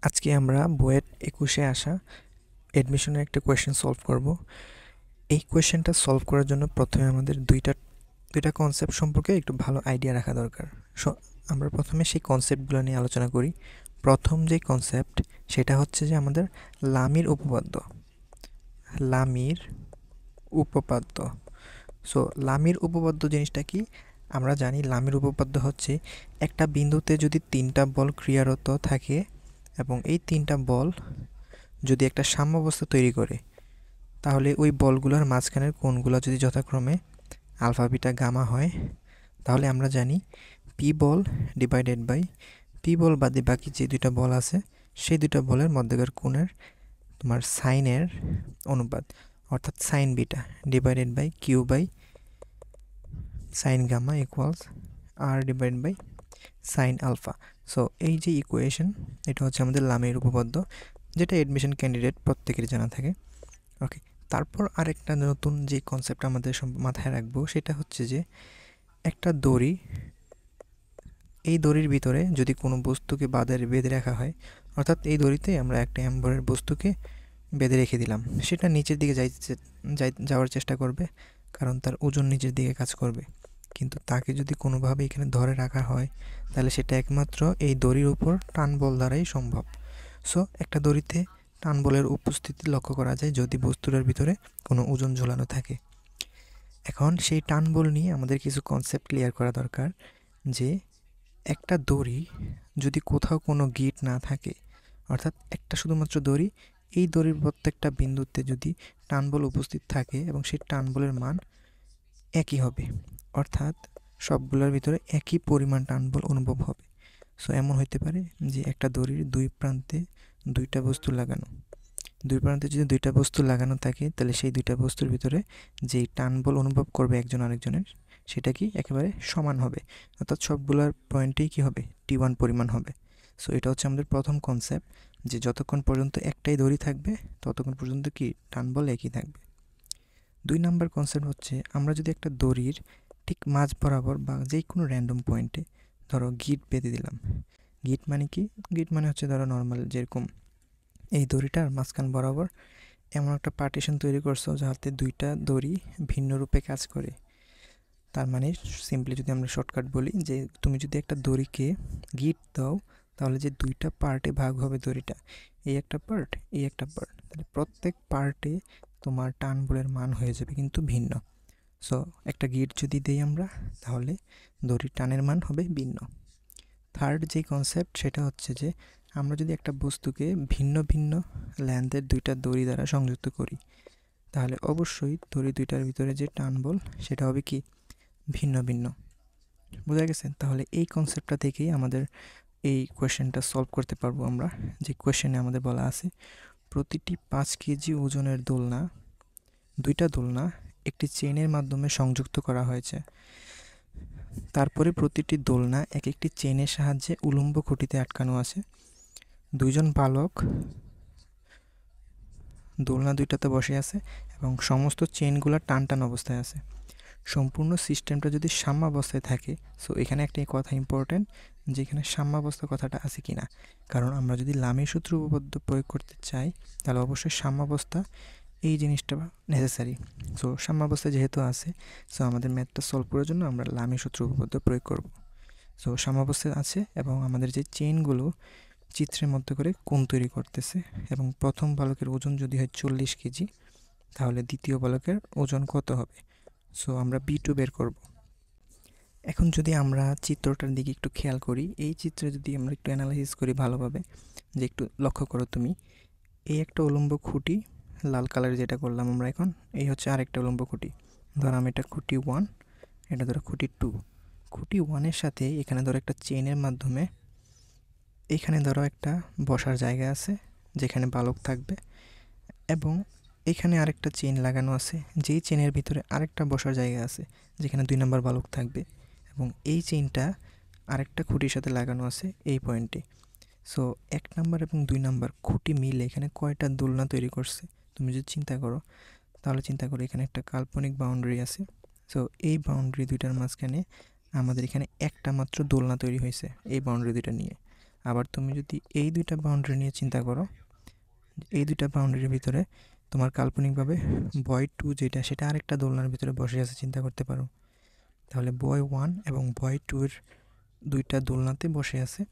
আজকে আমরা বুয়েট ২১-এ আসা অ্যাডমিশনের একটা কোয়েশ্চেন সলভ করব। এই কোয়েশ্চেনটা সলভ করার জন্য প্রথমে আমাদের দুইটা কনসেপ্ট সম্পর্কে একটু ভালো আইডিয়া রাখা দরকার। সো আমরা প্রথমে সেই কনসেপ্টগুলো নিয়ে আলোচনা করি। প্রথম যে কনসেপ্ট সেটা হচ্ছে যে আমাদের লামির উপপাদ্য। লামির উপপাদ্য। সো লামির উপপাদ্য জিনিসটা কি? আমরা জানি লামির উপপাদ্য হচ্ছে একটা বিন্দুতে যদি ৩টা বল ক্রিয়ারত থাকে এবং এই ৩টা বল যদি একটা সাম্যাবস্থা তৈরি করে, তাহলে ওই বলগুলোর মাঝখানের কোণগুলো যদি যথাক্রমে আলফা বিটা গামা হয়, তাহলে আমরা জানি পি বল ডিভাইডেড বাই পি বল বাদে বাকি যে দুইটা বল আছে সেই দুইটা বলের মধ্যেকার কোণের তোমার সাইনের অনুপাত, অর্থাৎ sine beta divided by Q by sine gamma equals R divide by sine alpha. So এই যে ইকুয়েশন, এটা হচ্ছে আমাদের লামের উপপাদ্য, যেটা অ্যাডমিশন ক্যান্ডিডেট প্রত্যেকেরই জানা থাকে। ওকে, তারপর আরেকটা নতুন যে কনসেপ্ট আমাদের মাথায় রাখবো সেটা হচ্ছে যে একটা দড়ি, এই দড়ির ভিতরে যদি কোনো বস্তুকে বেঁধে রাখা হয়, অর্থাৎ এই দড়িতে আমরা একটা অ্যাম্বরের বস্তুকে বেঁধে রেখে দিলাম, সেটা নিচের দিকে যাওয়ার চেষ্টা করবে, কারণ তার ওজন নিচের দিকে কাজ করবে। কিন্তু তাকে যদি কোনোভাবে এখানে ধরে রাখা হয়, তাহলে সেটা একমাত্র এই দড়ির উপর টান বল দ্বারাই সম্ভব। সো একটা দড়িতে টান বলের উপস্থিতি লক্ষ্য করা যায় যদি বস্তুটার ভিতরে কোনো ওজন ঝোলানো থাকে। এখন সেই টান বল নিয়ে আমাদের কিছু কনসেপ্ট ক্লিয়ার করা দরকার, যে একটা দড়ি যদি কোথাও কোনো গিট না থাকে, অর্থাৎ একটা শুধুমাত্র দড়ি, এই দড়ির প্রত্যেকটা বিন্দুতে যদি টান বল উপস্থিত থাকে এবং সেই টান বলের মান একই হবে, অর্থাৎ সবগুলোর ভিতরে একই পরিমাণ টান বল অনুভব হবে। সো এমন হইতে পারে যে একটা দড়ির দুই প্রান্তে দুইটা বস্তু লাগানো, দুই প্রান্তে যদি দুইটা বস্তু লাগানো থাকে, তাহলে সেই দুইটা বস্তুর ভিতরে যেই টান বল অনুভব করবে একজন আরেকজনের, সেটা কি একেবারে সমান হবে, অর্থাৎ সবগুলোর পয়েন্টেই কি হবে, T1 পরিমাণ হবে। সো এটা হচ্ছে আমাদের প্রথম কনসেপ্ট, যে যতক্ষণ পর্যন্ত একটাই দড়ি থাকবে ততক্ষণ পর্যন্ত কি টান বল একই থাকবে। ২ নাম্বার কনসেপ্ট হচ্ছে, আমরা যদি একটা দড়ির ঠিক মাঝ বরাবর বা যে কোনো র্যান্ডম পয়েন্টে ধরো গিট বেঁধে দিলাম। গিট মানে কি? গিট মানে হচ্ছে ধরো নর্মাল যেরকম এই দড়িটার মাঝখান বরাবর এমন একটা পার্টিশন তৈরি করছো যাতে দুইটা দড়ি ভিন্ন রূপে কাজ করে। তার মানে সিম্পলি যদি আমরা শর্টকাট বলি, যে তুমি যদি একটা দড়িকে গিট দাও, তাহলে যে দুইটা পার্টে ভাগ হবে দড়িটা, এই একটা পার্ট, এই একটা পার্ট, তাহলে প্রত্যেক পার্টে তোমার টান বলের মান হয়ে যাবে কিন্তু ভিন্ন। সো একটা গিট যদি দেই আমরা, তাহলে দড়ির টানের মান হবে ভিন্ন। থার্ড যে কনসেপ্ট সেটা হচ্ছে যে আমরা যদি একটা বস্তুকে ভিন্ন ভিন্ন লেন্থের দুইটা দড়ি দ্বারা সংযুক্ত করি, তাহলে অবশ্যই দড়ি দুইটার ভিতরে যে টান বল সেটা হবে কি, ভিন্ন ভিন্ন। বোঝা গেছে? তাহলে এই কনসেপ্টটা থেকেই আমাদের এই কোয়েশ্চেনটা সলভ করতে পারবো আমরা। যে কোয়েশ্চেনে আমাদের বলা আছে প্রতিটি ৫ কেজি ওজনের দোলনা, দুইটা দোলনা একটি চেইনের মাধ্যমে সংযুক্ত করা হয়েছে। তারপরে প্রতিটি দোলনা এক একটি চেইনের সাহায্যে উলম্ব খুঁটিতে আটকানো আছে। দুইজন বালক দোলনা দুইটাতে বসে আছে এবং সমস্ত চেইনগুলো টান টান অবস্থায় আছে। সম্পূর্ণ সিস্টেমটা যদি সাম্যাবস্থায় থাকে, সো এখানে একটা কথা ইম্পর্টেন্ট, যে এখানে সাম্যাবস্থা কথাটা আছে কি না, কারণ আমরা যদি লামির সূত্র উপপাদ্য প্রয়োগ করতে চাই, তাহলে অবশ্যই সাম্যাবস্থা এই জিনিসটা নেসেসারি। সো সাম্যাবস্থা যেহেতু আছে, সো আমাদের ম্যাথটা সলভ করার জন্য আমরা লামির সূত্র উপপাদ্য প্রয়োগ করব। সো সাম্যাবস্থায় আছে এবং আমাদের যে চেইনগুলো চিত্রের মধ্যে করে কোণ তৈরি করতেছে, এবং প্রথম বালকের ওজন যদি হয় 40 কেজি, তাহলে দ্বিতীয় বালকের ওজন কত হবে? সো আমরা B2 বের করব। এখন যদি আমরা চিত্রটার দিকে একটু খেয়াল করি, এই চিত্রে যদি আমরা একটু অ্যানালাইসিস করি ভালোভাবে, যে একটু লক্ষ্য করো তুমি, এই একটা উলম্ব খুঁটি লাল কালার যেটা করলাম আমরা এখন, এই হচ্ছে আরেকটা উলম্ব খুঁটি। ধর আমি এটা খুঁটি 1, এটা ধরো খুঁটি 2। খুঁটি 1-এর সাথে এখানে ধরো একটা চেইনের মাধ্যমে এখানে ধরো একটা বসার জায়গা আছে যেখানে বালক থাকবে, এবং এখানে আরেকটা চেইন লাগানো আছে, যেই চেইনের ভিতরে আরেকটা বসার জায়গা আছে যেখানে 2 নম্বর বালক থাকবে, এবং এই চেইনটা আরেকটা খুঁটির সাথে লাগানো আছে এই পয়েন্টে। সো 1 নাম্বার এবং 2 নাম্বার খুঁটি মিলে এখানে কয়টা দোলনা তৈরি করছে তুমি যদি চিন্তা করো, তাহলে চিন্তা করো এখানে একটা কাল্পনিক বাউন্ডারি আছে। সো এই বাউন্ডারি দুইটার মাঝখানে আমাদের এখানে একটা মাত্র দোলনা তৈরি হয়েছে এই বাউন্ডারি দুইটা নিয়ে। আবার তুমি যদি এই দুইটা বাউন্ডারি নিয়ে চিন্তা করো, এই দুইটা বাউন্ডারির ভিতরে তোমার কাল্পনিকভাবে বয় 2 যেটা সেটা আরেকটা দোলনার ভিতরে বসে আছে, চিন্তা করতে পারো। তাহলে বয় 1 এবং বয় 2 এর দুইটা দোলনাতে বসে আছে,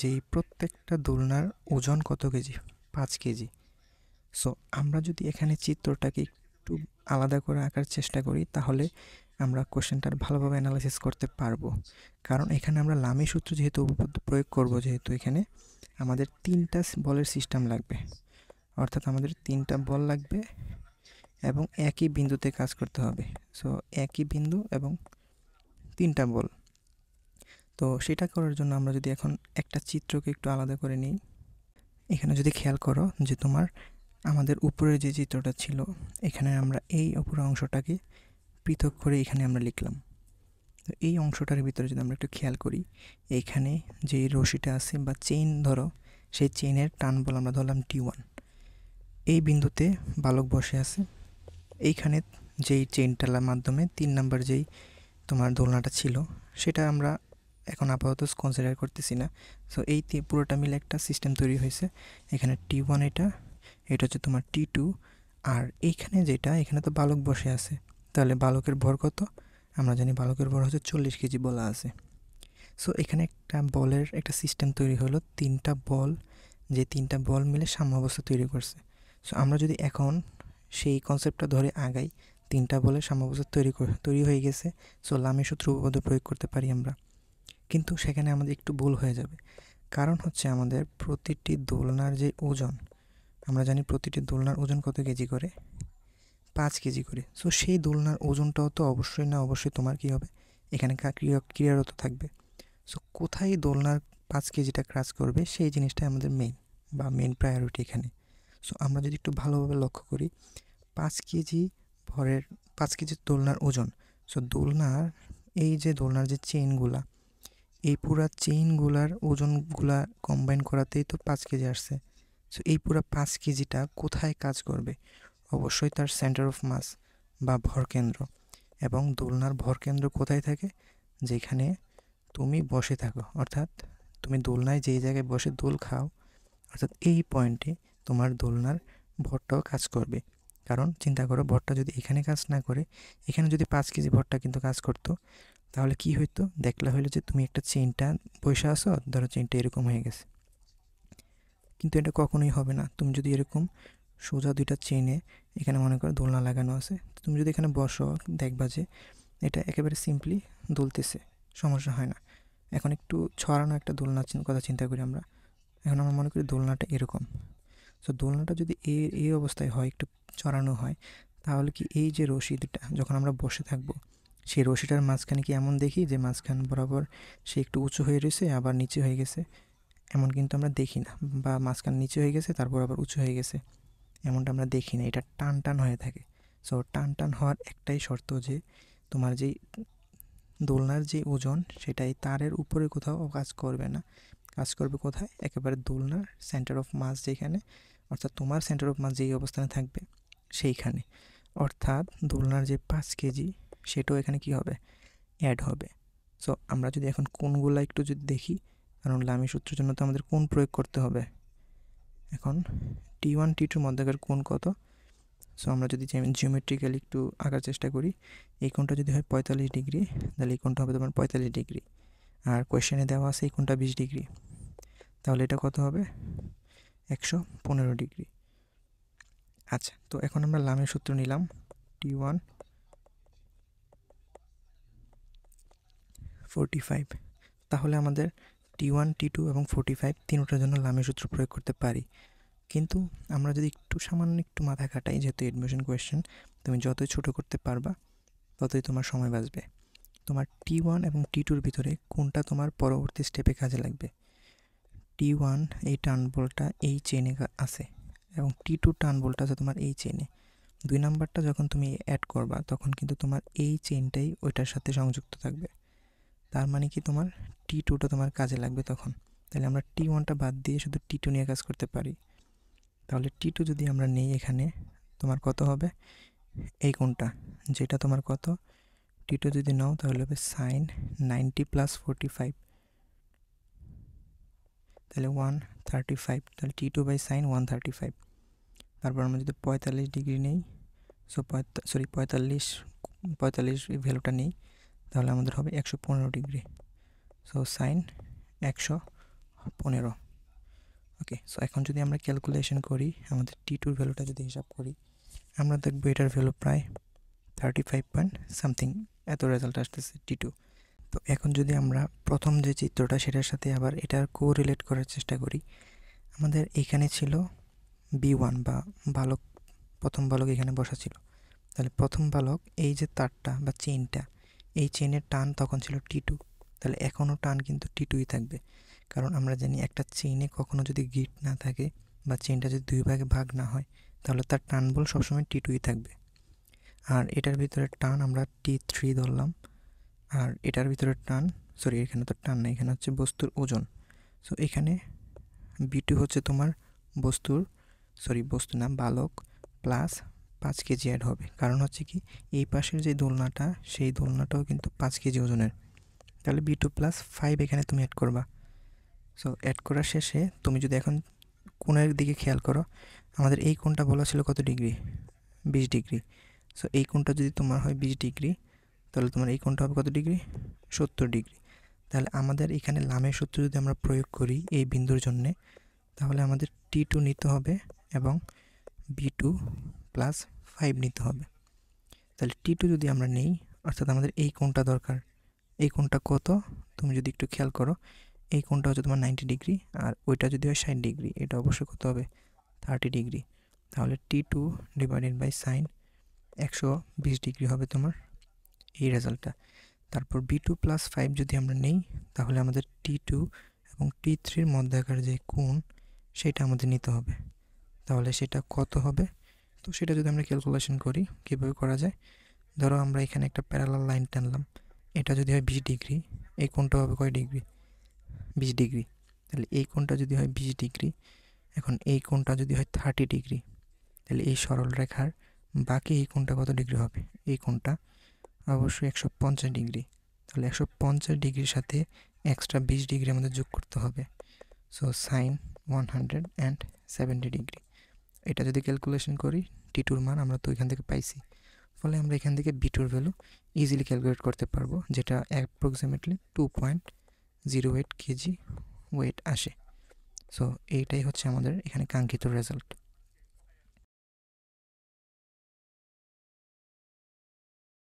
যেই প্রত্যেকটা দোলনার ওজন কত কেজি? 5 কেজি। সো আমরা যদি এখানে চিত্রটাকে একটু আলাদা করে আঁকার চেষ্টা করি, তাহলে আমরা কোশ্চেনটার ভালোভাবে অ্যানালাইসিস করতে পারবো। কারণ এখানে আমরা লামি সূত্র যেহেতু উপপাদ্য প্রয়োগ করব, যেহেতু এখানে আমাদের 3টা বলের সিস্টেম লাগবে, অর্থাৎ আমাদের 3টা বল লাগবে এবং একই বিন্দুতে কাজ করতে হবে। সো একই বিন্দু এবং 3টা বল। তো সেটা করার জন্য আমরা যদি এখন একটা চিত্রকে একটু আলাদা করে নিই, এখানে যদি খেয়াল করো যে তোমার আমাদের উপরের যে চিত্রটা ছিল, এখানে আমরা এই উপরের অংশটাকে পৃথক করে এখানে আমরা লিখলাম। তো এই অংশটার ভিতরে যদি আমরা একটু খেয়াল করি, এইখানে যে রশিটা আছে বা চেইন ধরো, সেই চেইনের টান বল আমরা ধরলাম T1। এই বিন্দুতে বালক বসে আছে। এইখানে যেই চেইনটার মাধ্যমে 3 নাম্বার যেই তোমার দোলনাটা ছিল, সেটা আমরা এখন আপাতত কনসিডার করতেছি না। সো এই পুরোটা মিলে একটা সিস্টেম তৈরি হয়েছে। এখানে T1 এটা হচ্ছে তোমার T2, আর এইখানে যেটা, এখানে তো বালক বসে আছে, তাহলে বালকের ভর কত? আমরা জানি বালকের ভর হচ্ছে 40 কেজি বলা আছে। সো এখানে একটা বলের একটা সিস্টেম তৈরি হলো, 3টা বল, যে 3টা বল মিলে সাম্যাবস্থা তৈরি করছে। সো আমরা যদি এখন সেই কনসেপ্টটা ধরে আগাই, 3টা বলের সাম্যাবস্থা তৈরি হয়ে গেছে। সো লামি সূত্র উপপাদ্য প্রয়োগ করতে পারি আমরা। কিন্তু সেখানে আমাদের একটু ভুল হয়ে যাবে, কারণ হচ্ছে আমাদের প্রতিটি দোলনার যে ওজন, আমরা জানি প্রতিটি দোলনার ওজন কত কেজি করে? 5 কেজি করে। সো সেই দোলনার ওজনটাও তো অবশ্যই তোমার কী হবে, এখানে ক্রিয়ারত থাকবে। সো কোথায় দোলনার 5 কেজিটা ক্রাচ করবে, সেই জিনিসটাই আমাদের মেইন প্রায়োরিটি এখানে। সো আমরা যদি একটু ভালোভাবে লক্ষ্য করি, 5 কেজি ভরের 5 কেজি দোলনার ওজন। সো দোলনার এই যে দোলনার যে চেইনগুলা, এই পুরা চেইনগুলার ওজনগুলা কম্বাইন করাতেই তো 5 কেজি আসছে। সো এই পুরা 5 কেজিটা কোথায় কাজ করবে? অবশ্যই তার সেন্টার অফ মাস বা ভরকেন্দ্র। এবং দোলনার ভরকেন্দ্র কোথায় থাকে? যেখানে তুমি বসে থাকো, অর্থাৎ তুমি দোলনায় যেই জায়গায় বসে দোল খাও, অর্থাৎ এই পয়েন্টে তোমার দোলনার ভরটাও কাজ করবে। কারণ চিন্তা করো, ভরটা যদি এখানে কাজ না করে, এখানে যদি 5 কেজি ভরটা কিন্তু কাজ করতো, তাহলে কি হইতো? দেখলা হইলো যে তুমি একটা চেইনটা বসে আসো, ধরো চেইনটা এরকম হয়ে গেছে, কিন্তু এটা কখনোই হবে না। তুমি যদি এরকম সোজা দুইটা চেইনে, এখানে মনে করো দোলনা লাগানো আছে, তুমি যদি এখানে বসো, দেখবা যে এটা একেবারে সিম্পলি দুলতেছে, সমস্যা হয় না। এখন একটু ছড়ানো একটা দোলনার কথা চিন্তা করি আমরা। এখন আমরা মনে করি দোলনাটা এরকম। সো দোলনাটা যদি এই অবস্থায় হয়, একটু চড়ানো হয়, তাহলে কি এই যে রশিটা যখন আমরা বসে থাকবো, সেই রশিটার মাঝখানে কি এমন দেখি যে মাঝখান বরাবর সে একটু উঁচু হয়ে রয়েছে আবার নিচে হয়ে গেছে? এমন কিন্তু আমরা দেখি না। বা মাঝখান নিচে হয়ে গেছে তারপর আবার উঁচু হয়ে গেছে, এমনটা আমরা দেখি না। এটা টান টান হয়ে থাকে। সো টান টান হওয়ার একটাই শর্ত, যে তোমার যেই দোলনার যে ওজন, সেটাই তারের উপরে কোথাও কাজ করবে না। কাজ করবে কোথায়? একেবারে দোলনার সেন্টার অফ মাস যেখানে, অর্থাৎ তোমার সেন্টার অফ মাস যেই অবস্থানে থাকবে সেইখানে। অর্থাৎ দোলনার যে 5 কেজি, সেটাও এখানে কি হবে? অ্যাড হবে। সো আমরা যদি এখন কোণগুলো একটু যদি দেখি, কারণ লামি সূত্রের জন্য তো আমাদের কোণ প্রয়োগ করতে হবে। এখন T1 T2 মধ্যকার কোণ কত? সো আমরা যদি জিওমেট্রিক্যালি একটু আঁকার চেষ্টা করি, এই কোণটা যদি হয় 45 ডিগ্রি, তাহলে এই কোণটা হবে তোমার 45 ডিগ্রি। আর কোয়েশ্চেনে দেওয়া আছে এই কোণটা 20 ডিগ্রি, তাহলে এটা কত হবে? 115 ডিগ্রি। আচ্ছা, তো এখন আমরা লামের সূত্র নিলাম, T1 45। তাহলে আমাদের T1 T2 এবং 45 তিনটার জন্য লামের সূত্র প্রয়োগ করতে পারি। কিন্তু আমরা যদি সামান্য একটু মাথা খাটাই, যেহেতু এডমিশন কোয়েশ্চেন, তুমি যতই ছোটো করতে পারবা ততই তোমার সময় বাঁচবে। তোমার T1 এবং T2-র ভিতরে কোনটা তোমার পরবর্তী স্টেপে কাজে লাগবে? T1 এই টার্ন বলটা এই চেইনে আছে এবং T2 টার্ন বলটা আছে তোমার এই চেইনে। 2 নাম্বারটা যখন তুমি অ্যাড করবা, তখন কিন্তু তোমার এই চেইনটাই ওইটার সাথে সংযুক্ত থাকবে। তার মানে কি তোমার T2টা তোমার কাজে লাগবে তখন। তাহলে আমরা T1টা বাদ দিয়ে শুধু T2 নিয়ে কাজ করতে পারি। তাহলে T2 যদি আমরা নেই, এখানে তোমার কত হবে? এই কোণটা, যেটা তোমার কত? T2 যদি নাও তাহলে হবে sin 90 + 45। তাহলে 135, তাহলে T2 বাই সাইন 135। তারপর আমরা যদি 45 ডিগ্রি নেই, সো 45 ভ্যালুটা নেই, তাহলে আমাদের হবে 115 degree. So sine 115। Okay, so এখন যদি আমরা ক্যালকুলেশন করি, আমাদের T2 ভ্যালুটা যদি হিসাব করি, আমরা দেখবো এটার ভ্যালু প্রায় 35 পয়েন্ট সামথিং, এত রেজাল্ট আসতেছে T2। তো এখন যদি আমরা প্রথম যে চিত্রটা সেটার সাথে আবার এটার কোরিলেট করার চেষ্টা করি, আমাদের এখানে ছিল B1 বা বালক, প্রথম বালক এখানে বসা ছিল। তাহলে প্রথম বালক এই যে তারটা বা চেইনটা, এই চেইনের টান তখন ছিল T2, তাহলে এখনও টান কিন্তু T2ই থাকবে। কারণ আমরা জানি একটা চেইনে কখনো যদি গিট না থাকে বা চেইনটা যদি দুই ভাগে ভাগ না হয়, তাহলে তার টান বল সবসময় T2ই থাকবে। আর এটার ভিতরে টান আমরা T3 ধরলাম, আর এটার ভিতরে টান, সরি এখানে তো টান না, এখানে হচ্ছে বস্তুর ওজন। সো এখানে B2 হচ্ছে তোমার বস্তু না, বালক প্লাস 5 কেজি অ্যাড হবে। কারণ হচ্ছে কি, এই পাশের যে দোলনাটা, সেই দোলনাটাও কিন্তু 5 কেজি ওজনের। তাহলে B2 প্লাস 5 এখানে তুমি অ্যাড করবা। সো অ্যাড করার শেষে তুমি যদি এখন কোণের দিকে খেয়াল করো, আমাদের এই কোণটা বলা ছিল কত ডিগ্রি, 20 ডিগ্রি। সো এই কোণটা যদি তোমার হয় 20 ডিগ্রি, তাহলে তোমার এই কোণটা হবে কত ডিগ্রি, 70 ডিগ্রি। তাহলে আমাদের এখানে লামের সূত্র যদি আমরা প্রয়োগ করি এই বিন্দুর জন্যে, তাহলে আমাদের T2 নিতে হবে এবং B2 প্লাস 5 নিতে হবে। তাহলে T2 যদি আমরা নেই, অর্থাৎ আমাদের এই কোণটা দরকার। এই কোণটা কত, তুমি যদি একটু খেয়াল করো, এই কোণটা হচ্ছে তোমার 90 ডিগ্রি, আর ওইটা যদি হয় 60 ডিগ্রি, এটা অবশ্যই কত হবে, 30 ডিগ্রি। তাহলে T2 divided by sine 120 degree হবে তোমার এই রেজাল্টটা। তারপর B2 প্লাস 5 যদি আমরা নেই, তাহলে আমাদের T2 এবং T3-র মধ্যেকার যে কোণ, সেটা আমাদের নিতে হবে। তাহলে সেটা কত হবে, তো সেটা যদি আমরা ক্যালকুলেশন করি, কীভাবে করা যায়, ধরো আমরা এখানে একটা প্যারালাল লাইন টানলাম, এটা যদি হয় 20 ডিগ্রি, এই কোণটা হবে কয় ডিগ্রি, 20 ডিগ্রি। তাহলে এই কোণটা যদি হয় 20 ডিগ্রি, এখন এই কোণটা যদি হয় 30 ডিগ্রি, তাহলে এই সরল রেখার বাকি এই কোণটা কত ডিগ্রি হবে, এই কোণটা অবশ্যই 150 ডিগ্রি। তাহলে 150 ডিগ্রির সাথে এক্সট্রা 20 ডিগ্রি আমাদের যোগ করতে হবে। So sine 170 degree. এটা যদি ক্যালকুলেশন করি, T2-র মান আমরা তো এখান থেকে পাইছি, ফলে আমরা এখান থেকে B2-র ভ্যালু ইজিলি ক্যালকুলেট করতে পারবো, যেটা অ্যাপ্রক্সিমেটলি 2.08 কেজি ওয়েট আসে। সো এইটাই হচ্ছে আমাদের এখানে কাঙ্ক্ষিত রেজাল্ট।